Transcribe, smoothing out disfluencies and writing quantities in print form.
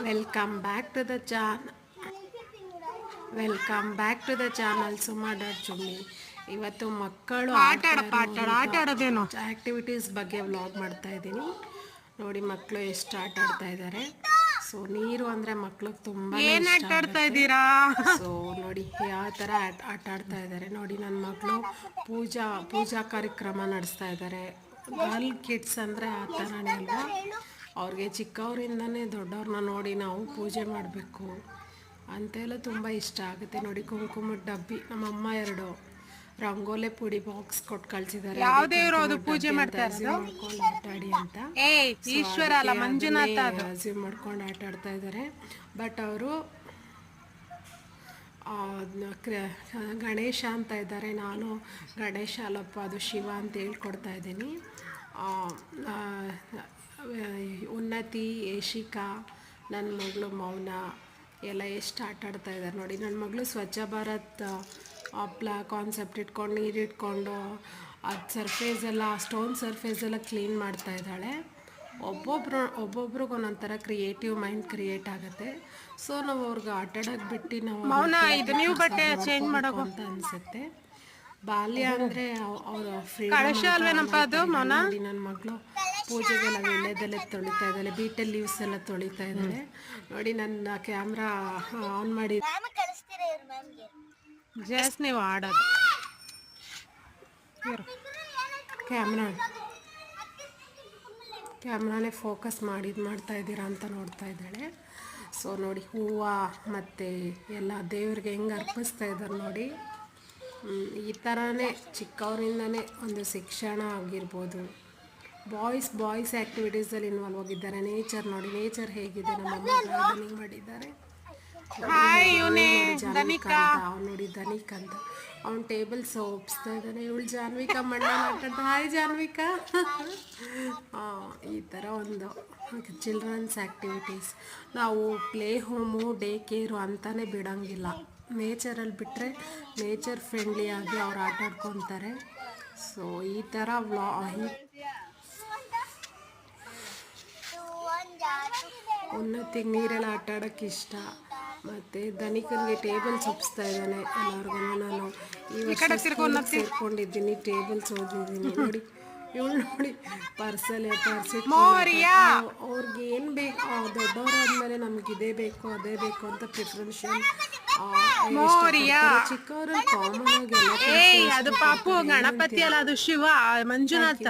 Welcome back to the channel Suma dot Chummi. ಇವತ್ತು ಮಕ್ಕಳು activities ಬಗ್ಗೆ ವ್ಲಾಗ್ ಮಾಡ್ತಾ ಇದ್ದೀನಿ. ನೋಡಿ ಮಕ್ಕಳು ಎಷ್ಟು ಆಟ ಆಡ್ತಾ ಇದ್ದಾರೆ. ಸೊ ನೀರು ಅಂದರೆ ಮಕ್ಳಿಗೆ ತುಂಬ ಇಷ್ಟ ಆಗುತ್ತೆ. ಸೊ ನೋಡಿ ಯಾವ ಥರ ಆಟ ಆಡ್ತಾ ಇದ್ದಾರೆ. ನೋಡಿ ನನ್ನ ಮಕ್ಕಳು ಪೂಜಾ ಕಾರ್ಯಕ್ರಮ ನಡೆಸ್ತಾ ಇದ್ದಾರೆ. ಗರ್ಲ್ ಕಿಡ್ಸ್ ಅಂದರೆ ಆ ಥರನೇ ಅಲ್ವಾ. ಅವ್ರಿಗೆ ಚಿಕ್ಕವರಿಂದನೇ ದೊಡ್ಡವ್ರನ್ನ ನೋಡಿ ನಾವು ಪೂಜೆ ಮಾಡಬೇಕು ಅಂತೆಲ್ಲ ತುಂಬ ಇಷ್ಟ ಆಗುತ್ತೆ. ನೋಡಿ ಕುಂಕುಮದ ಡಬ್ಬಿ ನಮ್ಮಮ್ಮ 2 ರಂಗೋಲೆ ಪುಡಿ ಬಾಕ್ಸ್ ಕೊಟ್ಟು ಕಳಿಸಿದ್ದಾರೆ. ಪೂಜೆ ಮಾಡ್ಕೊಂಡು ಆಟ ಆಡಿ ಅಂತ ಅಸ್ಯೂಮ್ ಮಾಡ್ಕೊಂಡು ಆಟ ಆಡ್ತಾ ಇದ್ದಾರೆ. ಬಟ್ ಅವರು ಗಣೇಶ ಅಂತ ಇದ್ದಾರೆ. ನಾನು ಗಣೇಶ ಅಲ್ಲಪ್ಪ, ಅದು ಶಿವ ಅಂತ ಹೇಳ್ಕೊಡ್ತಾ ಇದ್ದೀನಿ. ಉನ್ನತಿ, ಏಷಿಕಾ, ನನ್ನ ಮಗಳು ಮೌನ ಎಲ್ಲ ಎಷ್ಟು ಆಟ ಆಡ್ತಾ ಇದ್ದಾರೆ ನೋಡಿ. ನನ್ನ ಮಗಳು ಸ್ವಚ್ಛ ಭಾರತ್ ಕಾನ್ಸೆಪ್ಟ್ ಇಟ್ಕೊಂಡು ನೀರಿಟ್ಕೊಂಡು ಅದು ಸರ್ಫೇಸೆಲ್ಲ ಸ್ಟೋನ್ ಸರ್ಫೇಸೆಲ್ಲ ಕ್ಲೀನ್ ಮಾಡ್ತಾ ಇದ್ದಾಳೆ. ಒಬ್ಬೊಬ್ರಿಗೆ ಒಂದೊಂಥರ ಕ್ರಿಯೇಟಿವ್ ಮೈಂಡ್ ಕ್ರಿಯೇಟ್ ಆಗುತ್ತೆ. ಸೊ ನಾವು ಅವ್ರಿಗೆ ಆಟ ಆಡೋಕೆ ಬಿಟ್ಟು ನಾವು ಬಟ್ಟೆ ಚೇಂಜ್ ಮಾಡೋದು ಅಂತ ಅನಿಸುತ್ತೆ. ಬಾಲ್ಯ ಅಂದರೆ ಅವರ ನನ್ನ ಮಗಳು ಪೂಜೆಗೆಲ್ಲ ವೀಳ್ಯದೆಲೆ ತೊಳಿತಾ ಇದ್ದಾಳೆ, ಬೀಟಲ್ ಲೀವ್ಸ್ ಎಲ್ಲ ತೊಳಿತಾ ಇದ್ದಾಳೆ. ನೋಡಿ ನನ್ನ ಕ್ಯಾಮ್ರಾ ಆನ್ ಮಾಡಿ ಜಾಸ್ತಿ ನೀವು ಆಡೋದು ಕ್ಯಾಮ್ರಾನೇ ಫೋಕಸ್ ಮಾಡ್ತಾ ಇದ್ದೀರಾ ಅಂತ ನೋಡ್ತಾ ಇದ್ದಾಳೆ. ಸೊ ನೋಡಿ ಹೂವು ಮತ್ತು ಎಲ್ಲ ದೇವ್ರಿಗೆ ಹೆಂಗೆ ಅರ್ಪಿಸ್ತಾ ಇದ್ದಾರೆ ನೋಡಿ. ಈ ಥರನೇ ಚಿಕ್ಕವರಿಂದನೇ ಒಂದು ಶಿಕ್ಷಣ ಆಗಿರ್ಬೋದು. ಬಾಯ್ಸ್ ಆ್ಯಕ್ಟಿವಿಟೀಸಲ್ಲಿ ಇನ್ವಾಲ್ವ್ ಆಗಿದ್ದಾರೆ. ನೇಚರ್ ನೋಡಿ, ನೇಚರ್ ಹೇಗಿದೆ. ನಮ್ಮಮ್ಮ ಗಾರ್ಡನಿಂಗ್ ಮಾಡಿದ್ದಾರೆ. ಅವ್ನು ನೋಡಿ ಧನಿಕ್ ಅಂತ, ಅವ್ನು ಟೇಬಲ್ ಸೋಪ್ಸ್ತಾ ಇದ್ದಾನೆ. ಇವಳು ಜಾನ್ವಿಕಾ ಮಣ್ಣಲ್ಲಿ ಆಟಾಡ್ತಾ. ಹಾಯ್ ಜಾನ್ವಿಕಾ. ಈ ಥರ ಒಂದು ಚಿಲ್ಡ್ರನ್ಸ್ ಆ್ಯಕ್ಟಿವಿಟೀಸ್. ನಾವು ಪ್ಲೇ ಹೋಮು, ಡೇ ಕೇರು ಅಂತಲೇ ಬಿಡೋಂಗಿಲ್ಲ. ನೇಚರಲ್ಲಿ ಬಿಟ್ಟರೆ ನೇಚರ್ ಫ್ರೆಂಡ್ಲಿಯಾಗಿ ಅವ್ರು ಆಟ ಆಡ್ಕೊತಾರೆ. ಸೊ ಈ ಥರ ಉನ್ನತಿಗೆ ನೀರೆಲ್ಲ ಆಟ ಆಡೋಕ್ಕೆ ಇಷ್ಟ. ಮತ್ತು ಧನಿಕನಿಗೆ ಟೇಬಲ್ ಸೊಪ್ಸ್ತಾ ಇದ್ದಾನೆ. ಎಲ್ಲರಿಗೂ ನಾನು ಈ ವರ್ಷ ಸೇರ್ಕೊಂಡಿದ್ದೀನಿ, ಟೇಬಲ್ಸ್ ಓದಿದ್ದೀನಿ. ನೋಡಿ ಇವಳು ನೋಡಿ ಪರ್ಸಲ್ಲಿ ಅವ್ರಿಗೆ ಏನು ಬೇಕು, ದೊಡ್ಡವರು ಆದಮೇಲೆ ನಮ್ಗೆ ಇದೇ ಬೇಕು ಅದೇ ಬೇಕು ಅಂತ ಪ್ರಿಫರೆನ್ಷಿಯಲ್ ಚಿಕ್ಕವರಲ್ಲಿ ಕಾಮನ್ ಆಗಿ ಅದು ಪಾಪು ಗಣಪತಿ ಅಲ್ಲ, ಅದು ಶಿವ ಮಂಜುನಾಥ.